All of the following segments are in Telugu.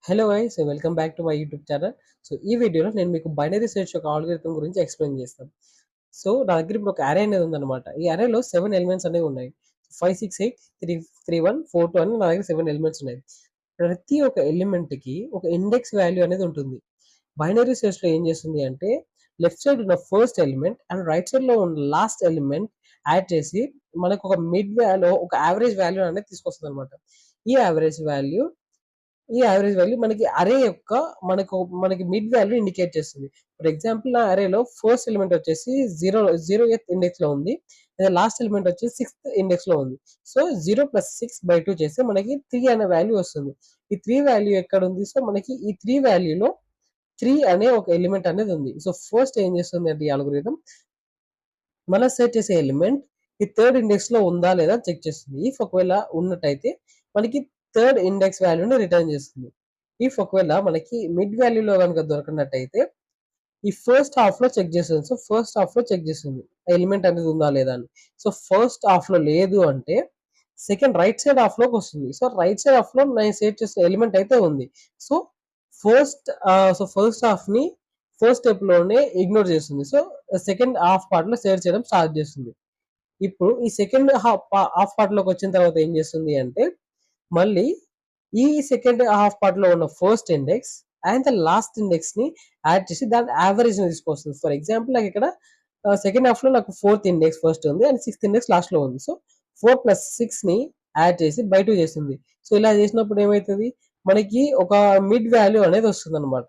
Hello guys welcome back to my YouTube channel. So ఈ వీడియోలో నేను మీకు బైనరీ సెర్చ్ యొక్క ఆల్గోరిథం గురించి ఎక్స్ప్లెయిన్ చేస్తాను. సో నా దగ్గర ఇప్పుడు ఒక అరే అనేది ఉందన్నమాట. ఈ అరేలో 7 ఎలిమెంట్స్ అనేవి ఉన్నాయి. 5, 6, 8, 3, 3, 1, 4, 2 అని నా దగ్గర 7 ఎలిమెంట్స్ ఉన్నాయి. ప్రతి ఒక్క ఎలిమెంట్‌కి ఒక ఇండెక్స్ వాల్యూ అనేది ఉంటుంది. బైనరీ సెర్చ్‌లో ఏం చేస్తుంది అంటే లెఫ్ట్ సైడ్ ఉన్న ఫస్ట్ ఎలిమెంట్ అండ్ రైట్ సైడ్‌లో ఉన్న లాస్ట్ ఎలిమెంట్ యాడ్ చేసి మనకు ఒక మిడ్ వాల్యూ ఒక యావరేజ్ వాల్యూ అనేది తీసుకొస్తుందన్నమాట. ఈ యావరేజ్ వాల్యూ ఈ యావరేజ్ వాల్యూ మనకి అరే యొక్క మనకి మిడ్ వాల్యూ ఇండికేట్ చేస్తుంది. ఫర్ ఎగ్జాంపుల్ నా అరేలో ఫస్ట్ ఎలిమెంట్ వచ్చేసి 0th ఇండెక్స్ లో ఉంది. లాస్ట్ ఎలిమెంట్ వచ్చేసి 6th ఇండెక్స్ లో ఉంది. సో 0 ప్లస్ 6/2 చేస్తే మనకి 3 అనే వాల్యూ వస్తుంది. ఈ 3 వాల్యూ ఎక్కడ ఉంది? సో మనకి ఈ 3 వాల్యూలో 3 అనే ఒక ఎలిమెంట్ అనేది ఉంది. సో ఫస్ట్ ఏం చేస్తుంది అంటే ఈ అల్గోరిథం మనం సెర్చ్ చేసే ఎలిమెంట్ ఈ థర్డ్ ఇండెక్స్ లో ఉందా లేదా చెక్ చేస్తుంది. ఇఫ్ ఒకవేళ ఉన్నట్టయితే మనకి థర్డ్ ఇండెక్స్ వాల్యూని రిటర్న్ చేస్తుంది. ఇఫ్ ఒకవేళ మనకి మిడ్ వాల్యూలో కనుక దొరకనట్టయితే ఈ ఫస్ట్ హాఫ్ లో చెక్ చేస్తుంది. సో ఫస్ట్ హాఫ్ లో చెక్ చేస్తుంది ఎలిమెంట్ అనేది ఉందా లేదా అని. సో ఫస్ట్ హాఫ్ లో లేదు అంటే సెకండ్ రైట్ సైడ్ హాఫ్ లోకి వస్తుంది. సో రైట్ సైడ్ హాఫ్ లో నేను సెట్ చేసిన ఎలిమెంట్ అయితే ఉంది. సో ఫస్ట్ హాఫ్ ని ఫస్ట్ స్టెప్ లోనే ఇగ్నోర్ చేస్తుంది. సో సెకండ్ హాఫ్ పార్ట్ లో సేవ్ చేయడం స్టార్ట్ చేస్తుంది. ఇప్పుడు ఈ సెకండ్ హాఫ్ పార్ట్ లోకి వచ్చిన తర్వాత ఏం చేస్తుంది అంటే మళ్ళీ ఈ సెకండ్ హాఫ్ పార్ట్ లో ఉన్న first index and the last index ని యాడ్ చేసి దాని యావరేజ్ ని తీసుకొస్తుంది. ఫర్ ఎగ్జాంపుల్ నాకు ఇక్కడ సెకండ్ హాఫ్ లో నాకు ఫోర్త్ ఇండెక్స్ ఫస్ట్ ఉంది అండ్ సిక్స్త్ ఇండెక్స్ లాస్ట్ లో ఉంది. సో 4 + 6 ని యాడ్ చేసి బై 2 చేసింది. సో ఇలా చేసినప్పుడు ఏమవుతుంది మనకి ఒక మిడ్ వాల్యూ అనేది వస్తుంది అనమాట.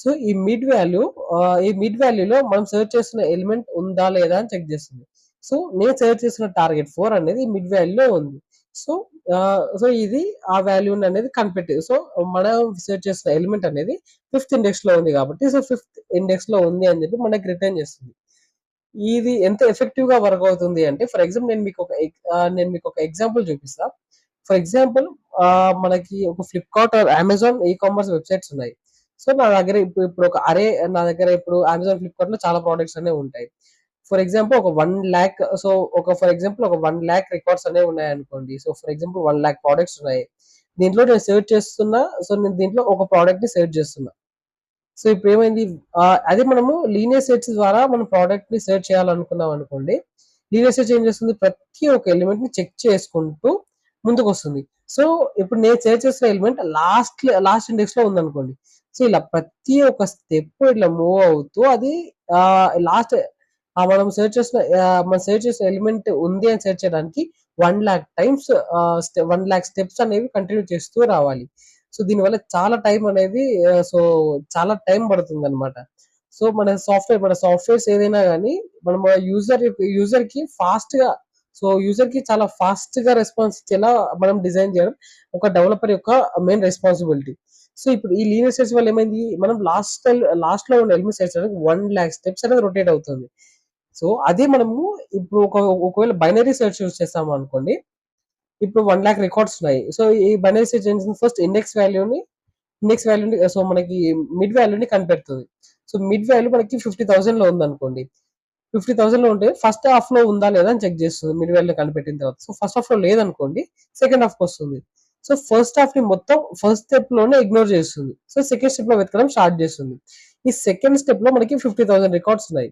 సో ఈ మిడ్ వాల్యూలో మనం సెర్చ్ చేస్తున్న ఎలిమెంట్ ఉందా లేదా అని చెక్ చేస్తుంది. సో నేను సెర్చ్ చేసిన టార్గెట్ 4 అనేది మిడ్ వాల్యూలో ఉంది. సో ఇది ఆ వాల్యూని అనేది కనిపెట్టి సో మనం సెర్చ్ చేసిన ఎలిమెంట్ అనేది ఫిఫ్త్ ఇండెక్స్ లో ఉంది కాబట్టి సో ఫిఫ్త్ ఇండెక్స్ లో ఉంది అని చెప్పి మనకి రిటర్న్ చేస్తుంది. ఇది ఎంత ఎఫెక్టివ్ గా వర్క్ అవుతుంది అంటే ఫర్ ఎగ్జాంపుల్ నేను మీకు ఒక ఎగ్జాంపుల్ చూపిస్తా. ఫర్ ఎగ్జాంపుల్ మనకి ఒక Flipkart or Amazon e commerce websites ఉన్నాయి. సో నా దగ్గర ఇప్పుడు ఒక అరే నా దగ్గర ఇప్పుడు అమెజాన్ ఫ్లిప్కార్ట్ లో చాలా ప్రోడక్ట్స్ అనేవి ఉంటాయి. ఫర్ ఎగ్జాంపుల్ ఒక 1 lakh ఫర్ ఎగ్జాంపుల్ ఒక 1 lakh రికార్డ్స్ అనేవి ఉన్నాయి అనుకోండి. So for example 1 lakh products ఉన్నాయి. దీంట్లో నేను సెర్చ్ చేస్తున్నా. సో నేను దీంట్లో ఒక ప్రోడక్ట్ ని సెర్చ్ చేస్తున్నా. సో ఇప్పుడు ఏమైంది అదే మనము లీనియర్ సెర్చ్ ద్వారా మనం ప్రోడక్ట్ ని సెర్చ్ చేయాలనుకున్నాం అనుకోండి. లీనియర్ సెర్చ్ ఏం చేస్తుంది ప్రతి ఒక్క ఎలిమెంట్ ని చెక్ చేసుకుంటూ ముందుకు వస్తుంది. సో ఇప్పుడు నేను సెర్చ్ చేసిన ఎలిమెంట్ లాస్ట్ ఇండెక్స్ లో ఉందనుకోండి. సో ఇలా ప్రతి ఒక్క స్టెప్ ఇట్లా మూవ్ అవుతూ అది లాస్ట్ మనం సెర్చ్ చేసిన ఎలిమెంట్ ఉంది అని సెర్చ్ చేయడానికి 1 lakh టైమ్స్ 1 lakh స్టెప్స్ అనేవి కంటిన్యూ చేస్తూ రావాలి. సో దీనివల్ల చాలా టైం అనేది సో చాలా టైం పడుతుంది అనమాట. సో మన సాఫ్ట్వేర్స్ ఏదైనా కానీ మనం యూజర్ కి ఫాస్ట్ గా యూజర్ కి చాలా ఫాస్ట్ గా రెస్పాన్స్ ఇచ్చేలా మనం డిజైన్ చేయడం ఒక డెవలపర్ యొక్క మెయిన్ రెస్పాన్సిబిలిటీ. సో ఇప్పుడు ఈ లీనియర్ సెర్చ్ వల్ల ఏమైంది మనం లాస్ట్ లో ఉన్న ఎలిమెంట్ సెర్చ్ చేయడానికి 1 lakh స్టెప్స్ అనేది రొటేట్ అవుతుంది. సో అదే మనము ఇప్పుడు ఒకవేళ బైనరీ సెర్చ్ యూస్ చేస్తాము అనుకోండి. ఇప్పుడు 1 lakh రికార్డ్స్ ఉన్నాయి. సో ఈ బైనరీ సెర్చ్ ఏంటి ఫస్ట్ ఇండెక్స్ వాల్యూని సో మనకి మిడ్ వాల్యూని కనిపెడుతుంది. సో మిడ్ వాల్యూ మనకి 50,000 లో ఉంది అనుకోండి. 50,000 లో ఉంటే ఫస్ట్ హాఫ్ లో ఉందా లేదా అని చెక్ చేస్తుంది మిడ్ వాల్యూ కనిపెట్టిన తర్వాత. సో ఫస్ట్ హాఫ్ లో లేదనుకోండి సెకండ్ హాఫ్ వస్తుంది. సో ఫస్ట్ హాఫ్ ని మొత్తం ఫస్ట్ స్టెప్ లోనే ఇగ్నోర్ చేస్తుంది. సో సెకండ్ స్టెప్ లో వెతకడం స్టార్ట్ చేస్తుంది. ఈ సెకండ్ స్టెప్ లో మనకి 50,000 రికార్డ్స్ ఉన్నాయి.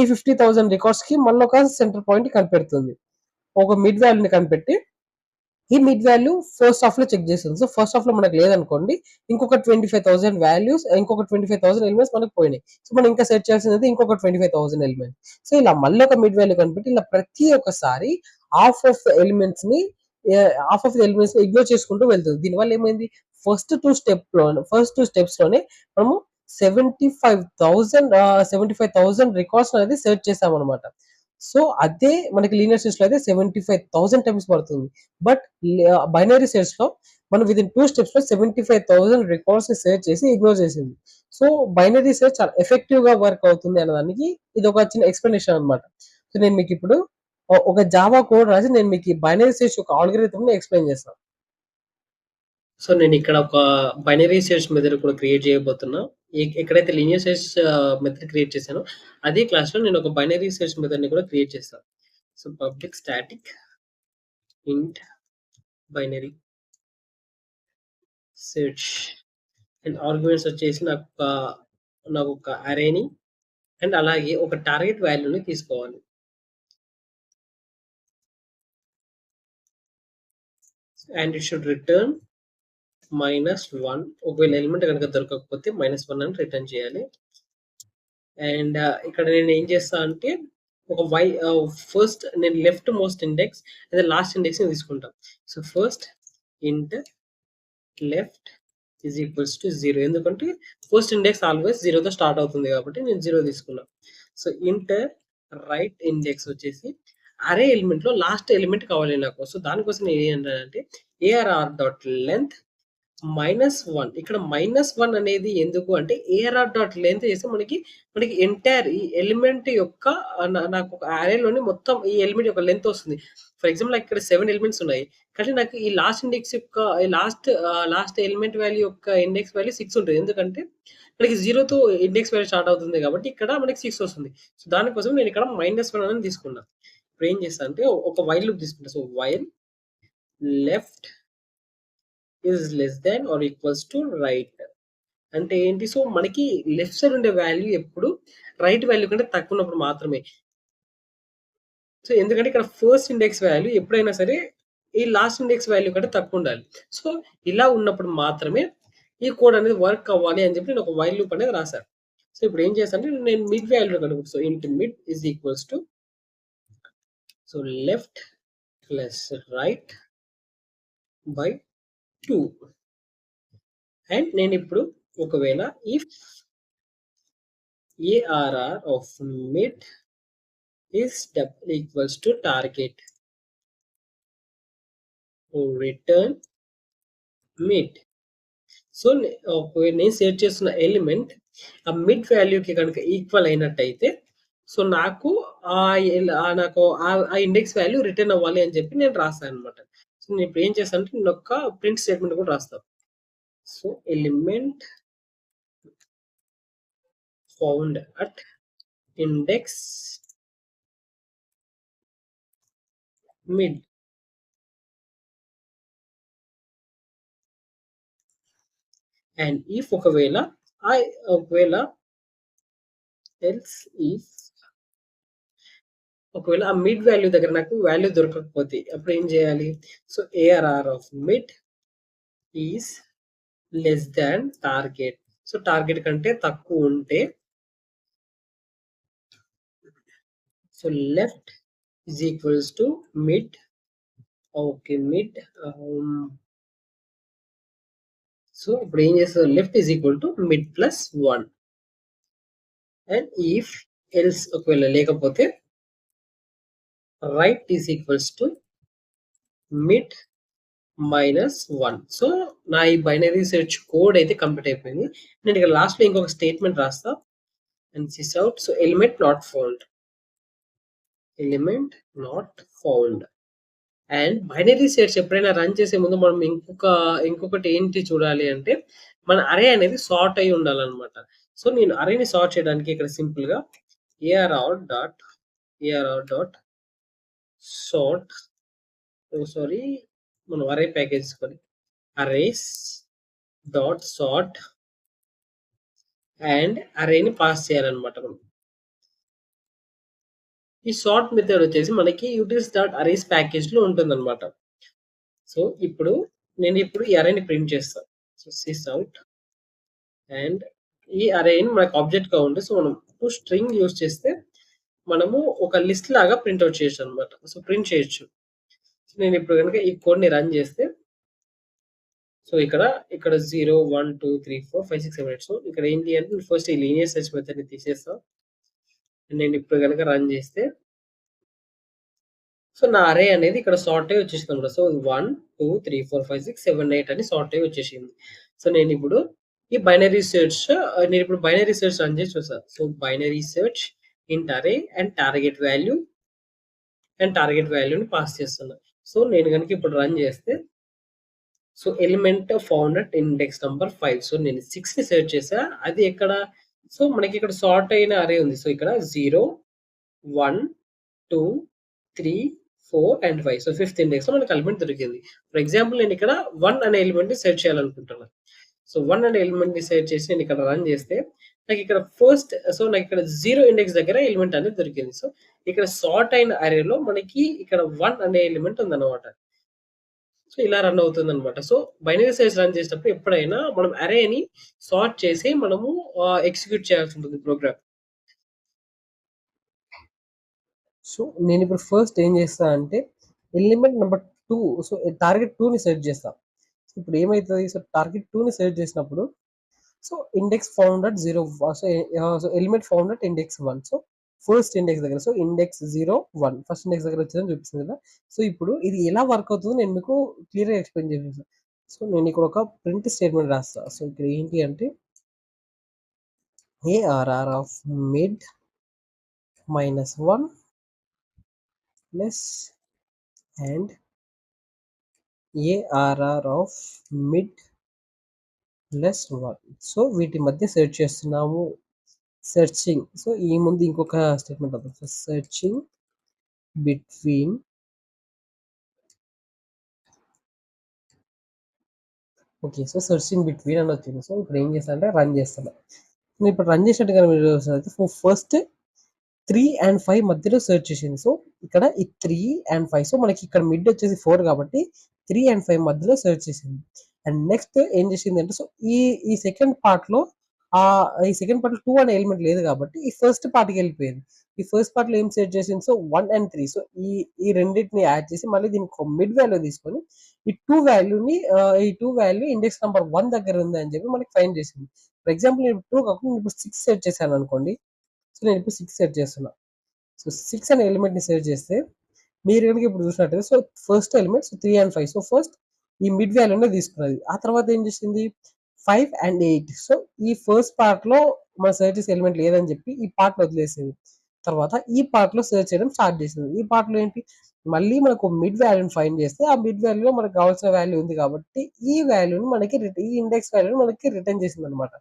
ఈ 50,000 రికార్డ్స్ కి మళ్ళీ ఒక సెంటర్ పాయింట్ కనిపెడుతుంది. ఒక మిడ్ వాల్యూని కనిపెట్టి ఈ మిడ్ వాల్యూ ఫస్ట్ హాఫ్ లో చెక్ చేస్తుంది. సో ఫస్ట్ హాఫ్ లో మనకు లేదనుకోండి ఇంకొక 25,000 వాల్యూస్ ఇంకొక 25,000 ఎలిమెంట్స్ మనకు పోయినాయి. సో మనం ఇంకా సెర్చ్ చేయాల్సింది ఇంకొక 25,000 ఎలిమెంట్స్. సో ఇలా మళ్ళీ ఒక మిడ్ వాల్యూ కనిపెట్టి ఇలా ప్రతి ఒక్కసారి హాఫ్ ఆఫ్ ఎలిమెంట్స్ ని ఇగ్నోర్ చేసుకుంటూ వెళ్తుంది. దీనివల్ల ఏమైంది ఫస్ట్ టూ స్టెప్స్ లోనే మనము 75,000 రికార్డ్స్ అనేది సెర్చ్ చేసాం అనమాట. సో అదే మనకి లీనియర్ సెర్చ్ లో అయితే 75,000 టైమ్స్ పడుతుంది. బట్ బైనరీ సెర్చ్ లో మనం విదిన్ 2 స్టెప్స్ లో 75,000 రికార్డ్స్ ని సెర్చ్ చేసి ఇగ్నోర్ చేసింది. సో బైనరీ సెర్చ్ చాలా ఎఫెక్టివ్ గా వర్క్ అవుతుంది అనడానికి ఇది ఒక చిన్న ఎక్స్ప్లెనేషన్ అనమాట. సో నేను మీకు ఇప్పుడు ఒక జావా కోడ్ రాసి నేను మీకు ఈ బైనరీ సెర్చ్ యొక్క ఆల్గోరిథం ని ఎక్స్ప్లెయిన్ చేస్తాను. సో నేను ఇక్కడ ఒక బైనరీ సెర్చ్ మెథడ్ కూడా క్రియేట్ చేయబోతున్నా. ఎక్కడైతే లీనియర్ సెర్చ్ మెథడ్ క్రియేట్ చేశానో అదే క్లాస్ లో నేను ఒక బైనరీ సెర్చ్ మెథడ్ ని కూడా క్రియేట్ చేస్తాను. సో పబ్లిక్ స్టాటిక్ ఇంట్ బైనరీ సెర్చ్ అండ్ ఆర్గ్యుమెంట్స్ వచ్చేసి నాకు ఒక అరేని అండ్ అలాగే ఒక టార్గెట్ వాల్యూని తీసుకోవాలి. And it should return -1. ఒకవేళ ఎలిమెంట్ కనుక దొరకకపోతే -1 అని రిటర్న్ చేయాలి. అండ్ ఇక్కడ నేను ఏం చేస్తా అంటే ఒక ఫస్ట్ నేను లెఫ్ట్ మోస్ట్ ఇండెక్స్ అదే లాస్ట్ ఇండెక్స్ తీసుకుంటా. సో ఫస్ట్ ఇంట్ లెఫ్ట్ ఈజ్ ఈక్వల్స్ టు 0, ఎందుకంటే ఫస్ట్ ఇండెక్స్ ఆల్వేస్ 0తో స్టార్ట్ అవుతుంది కాబట్టి నేను 0 తీసుకున్నా. సో ఇంట్ రైట్ ఇండెక్స్ వచ్చేసి అరే ఎలిమెంట్ లో లాస్ట్ ఎలిమెంట్ కావాలి నాకు. సో దానికోసం నేను ఏంటంటే ఏఆర్ఆర్ డాట్ లెంత్ -1. ఇక్కడ -1 అనేది ఎందుకు అంటే ఏఆర్ఆర్ డాట్ లెంత్ చేస్తే మనకి ఎంటైర్ ఈ ఎలిమెంట్ యొక్క నాకు ఒక అరేలోని మొత్తం ఈ ఎలిమెంట్ యొక్క లెంత్ వస్తుంది. ఫర్ ఎగ్జాంపుల్ ఇక్కడ 7 ఎలిమెంట్స్ ఉన్నాయి, కానీ నాకు ఈ లాస్ట్ ఇండెక్స్ యొక్క లాస్ట్ ఎలిమెంట్ వాల్యూ యొక్క ఇండెక్స్ వాల్యూ 6 ఉంటుంది, ఎందుకంటే మనకి 0తో ఇండెక్స్ వాల్యూ స్టార్ట్ అవుతుంది కాబట్టి ఇక్కడ మనకి 6 వస్తుంది. సో దానికోసం నేను ఇక్కడ -1 అని తీసుకున్నా. ఇప్పుడు ఏం చేస్తా అంటే ఒక వైల్ లూప్ తీసుకుంటా. So while left is less than or equals to right అంటే ఏంటి? సో మనకి లెఫ్ట్ సైడ్ ఉండే వాల్యూ ఎప్పుడు రైట్ వాల్యూ కంటే తక్కువ ఉన్నప్పుడు మాత్రమే. సో ఎందుకంటే ఇక్కడ ఫస్ట్ ఇండెక్స్ వాల్యూ ఎప్పుడైనా సరే ఈ లాస్ట్ ఇండెక్స్ వాల్యూ కంటే తక్కువ ఉండాలి. సో ఇలా ఉన్నప్పుడు మాత్రమే ఈ కోడ్ అనేది వర్క్ అవ్వాలి అని చెప్పి నేను ఒక వైల్ లూప్ అనేది రాశాను. సో ఇప్పుడు ఏం చేస్తాను అంటే నేను మిడ్ వాల్యూ కనుక సో ఇంట్ mid is equals to so left plus right by 2. And నేను ఇప్పుడు ఒకవేళ if ARR of mid is equals to target return mid. So నేను సెట్ చేస్తున్న ఎలిమెంట్ ఆ మిడ్ వాల్యూకి కనుక ఈక్వల్ అయినట్టయితే సో నాకు ఆ ఇండెక్స్ వాల్యూ రిటర్న్ అవ్వాలి అని చెప్పి నేను రాస్తాను అనమాట. సో నేను ఇప్పుడు ఏం చేస్తాను అంటే నేను ఒక ప్రింట్ స్టేట్మెంట్ కూడా రాస్తాను. So element found at index mid and if ఒకవేళ ఎల్స్ ఇఫ్ ఒకవేళ ఆ మిడ్ వాల్యూ దగ్గర నాకు వాల్యూ దొరకకపోతే అప్పుడు ఏం చేయాలి? So ARR of mid is less than target. So target కంటే తక్కువ ఉంటే so left is equals to mid. Okay mid. So ఇప్పుడు ఏం చేస్తుంది? Left is equal to mid plus 1 and if else ఒకవేళ లేకపోతే right is equals to mid -1. So నా ఈ బైనరీ సెర్చ్ కోడ్ అయితే కంప్లీట్ అయిపోయింది. నేను ఇక్కడ లాస్ట్ లో ఇంకొక స్టేట్మెంట్ రాస్తా and sys out. So element not found and binary search ఎప్పుడైనా రన్ చేసే ముందు మనం ఇంకొకటి ఏంటి చూడాలి అంటే మన అరే అనేది సార్ట్ అయి ఉండాలన్నమాట. సో నేను అరేని సార్ట్ చేయడానికి ఇక్కడ సింపుల్ గా ARR డాట్ సార్ట్ మనం అరే ప్యాకేజ్ కొని అరేస్ డాట్ సార్ట్ అండ్ అరేని పాస్ చేయాలన్నమాట. మనం ఈ సార్ట్ మెథడ్ వచ్చేసి మనకి యూటిల్స్ డాట్ అరేస్ ప్యాకేజ్ లో ఉంటుందన్నమాట. సో ఇప్పుడు నేను ఈ అరేని ప్రింట్ చేస్తాను. సో సిస్ అవుట్ అండ్ ఈ అరేని మనకు ఆబ్జెక్ట్ గా ఉంది. సో మనం స్ట్రింగ్ యూజ్ చేస్తే మనము ఒక లిస్ట్ లాగా ప్రింట్ అవుట్ చేయొచ్చు అనమాట. సో ప్రింట్ చేయొచ్చు. సో నేను ఇప్పుడు కనుక ఈ కోడ్ ని రన్ చేస్తే సో ఇక్కడ 0 1 2 3 4 5 6 7 8. సో ఇక్కడ ఏంటి అంటే ఫస్ట్ ఈ లీనియర్ సెర్చ్ మెథడ్ ని తీసేస్తాం. నేను ఇప్పుడు కనుక రన్ చేస్తే సో నా అరే అనేది ఇక్కడ సార్ట్ అయ్యి వచ్చేసింది అనమాట. సో 1 2 3 4 5 6 7 8 అని సార్ట్ అయ్యి వచ్చేసింది. సో నేను ఇప్పుడు ఈ బైనరీ సెర్చ్ రన్ చేసి చూస్తాను. సో బైనరీ సెర్చ్ ఇంట్ అరే అండ్ టార్గెట్ వాల్యూని పాస్ చేస్తున్నా. సో నేను కనుక ఇప్పుడు రన్ చేస్తే so element found at index number 5. So నేను 6 ని సెర్చ్ చేసా. అది ఎక్కడ? సో మనకి ఇక్కడ సార్ట్ అయిన అరే ఉంది. సో ఇక్కడ 0 1 2 3 4 అండ్ 5. సో 5th ఇండెక్స్ లో మనకి ఎలిమెంట్ దొరికింది. ఫర్ ఎగ్జాంపుల్ నేను ఇక్కడ 1 అనే ఎలిమెంట్ ని సెర్చ్ చేయాలనుకుంటున్నాను. సో 1 అనే ఎలిమెంట్ ని సెర్చ్ చేసి నేను ఇక్కడ రన్ చేస్తే నాకు ఇక్కడ నాకు ఇక్కడ 0 ఇండెక్స్ దగ్గర ఎలిమెంట్ అనేది దొరికింది. సో ఇక్కడ సార్ట్ అయిన అరేలో మనకి ఇక్కడ 1 అనే ఎలిమెంట్ ఉందన్నమాట. సో ఇలా రన్ అవుతుందన్నమాట. సో బైనరీ సెర్చ్ రన్ చేసేటప్పుడు ఎప్పుడైనా మనం అరేని సార్ట్ చేసి మనము ఎగ్జిక్యూట్ చేయాల్సి ఉంటుంది ప్రోగ్రామ్. సో నేనిప్పుడు ఫస్ట్ ఏం చేస్తా అంటే ఎలిమెంట్ నంబర్ 2 సో టార్గెట్ 2ని సెట్ చేస్తా. సో ఇప్పుడు ఏమైతది? సో టార్గెట్ 2ని సెట్ చేసినప్పుడు so index found at 0 so element found at index 1. So first index దగ్గర సో ఇండెక్స్ 0 1 ఫస్ట్ ఇండెక్స్ దగ్గర వచ్చిందని చూపిస్తుంది కదా. సో ఇప్పుడు ఇది ఎలా వర్క్ అవుతుందో నేను మీకు క్లియర్‌గా ఎక్స్‌ప్లెయిన్ చేసేసాను. సో నేను ఇక్కడ ఒక ప్రింట్ స్టేట్మెంట్ రాస్తా. సో ఇక్కడ ఏంటి అంటే ARR of mid -1 plus and ARR of mid +1. So వీటి మధ్య సెర్చ్ చేస్తున్నాము. సెర్చింగ్ సో ఈ ముందు ఇంకొక స్టేట్మెంట్ అవుతుంది. So searching between okay. So searching between అని వచ్చింది. సో ఇప్పుడు ఏం చేస్తా అంటే రన్ చేస్తున్నా. నేను ఇప్పుడు రన్ చేసినట్టుగా మీరు చూసినట్లయితే ఫస్ట్ 3 అండ్ 5 మధ్యలో సెర్చ్ చేసింది. సో ఇక్కడ ఈ 3 అండ్ 5 సో మనకి ఇక్కడ మిడ్ వచ్చేసి 4 కాబట్టి 3 అండ్ 5 మధ్యలో సెర్చ్ చేసింది. అండ్ నెక్స్ట్ ఏం చేసింది అంటే సో ఈ ఈ సెకండ్ పార్ట్‌లో ఈ సెకండ్ పార్ట్‌లో 2 అనే ఎలిమెంట్ లేదు కాబట్టి ఈ ఫస్ట్ పార్ట్‌కి వెళ్ళిపోయింది. ఈ ఫస్ట్ పార్ట్‌లో ఏం సెట్ చేసింది సో 1 అండ్ 3 సో ఈ రెండిటిని యాడ్ చేసి మళ్ళీ దీనికి ఒక మిడ్ వాల్యూ తీసుకొని ఈ 2 వాల్యూని ఈ 2 వాల్యూ ఇండెక్స్ నంబర్ 1 దగ్గర ఉంది అని చెప్పి మనకి ఫైండ్ చేసింది. ఫర్ ఎగ్జాంపుల్ నేను 2 కాకుండా నేను ఇప్పుడు 6 సెట్ చేశాను అనుకోండి. సో నేను ఇప్పుడు 6 సెట్ చేస్తున్నా. సో 6 అనే ఎలిమెంట్‌ని సెట్ చేస్తే మీరు గనుక ఇప్పుడు చూసినట్టయితే so first element so 3 and 5 so first ఈ మిడ్ వాల్యూనే తీసుకున్నది. ఆ తర్వాత ఏం చేసింది 5 అండ్ 8 సో ఈ ఫస్ట్ పార్ట్‌లో మన సెర్చ్ చేసే ఎలిమెంట్ లేదని చెప్పి ఈ పార్ట్‌ని వదిలేసింది. తర్వాత ఈ పార్ట్‌లో సెర్చ్ చేయడం స్టార్ట్ చేసింది. ఈ పార్ట్‌లో ఏంటి మళ్ళీ మనకు మిడ్ వాల్యూని ఫైండ్ చేస్తే ఆ మిడ్ వాల్యూలో మనకు కావాల్సిన వాల్యూ ఉంది కాబట్టి ఈ వాల్యూని మనకి ఈ ఇండెక్స్ వాల్యూని మనకి రిటర్న్ చేసిందన్నమాట.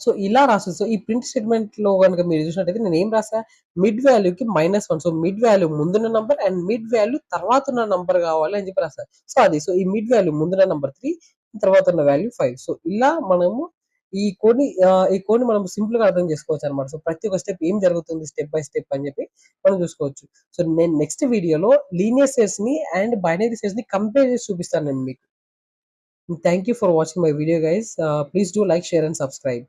సో ఇలా రాస్తుంది. సో ఈ ప్రింట్ స్టేట్మెంట్‌లో గనుక మీరు చూసినట్టయితే నేనేం రాసా మిడ్ వాల్యూకి -1 సో మిడ్ వాల్యూ ముందున్న నంబర్ అండ్ మిడ్ వాల్యూ తర్వాతున్న నంబర్ కావాలి అని చెప్పి రాసా. సో అది సో ఈ మిడ్ వాల్యూ ముందున్న నంబర్ 3 తర్వాత ఉన్న వాల్యూ 5. సో ఇలా మనము ఈ కోడ్‌ని మనం సింపుల్‌గా అర్థం చేసుకోవచ్చనమాట. సో ప్రతి ఒక్క స్టెప్ ఏం జరుగుతుంది స్టెప్ బై స్టెప్ అని చెప్పి మనం చూసుకోవచ్చు. సో నేను నెక్స్ట్ వీడియోలో లీనియర్ సెట్స్‌ని అండ్ బైనరీ సెట్స్‌ని కంపేర్ చేసి చూపిస్తాను నేను మీకు. Thank you for watching my video guys. Please do like, share and subscribe.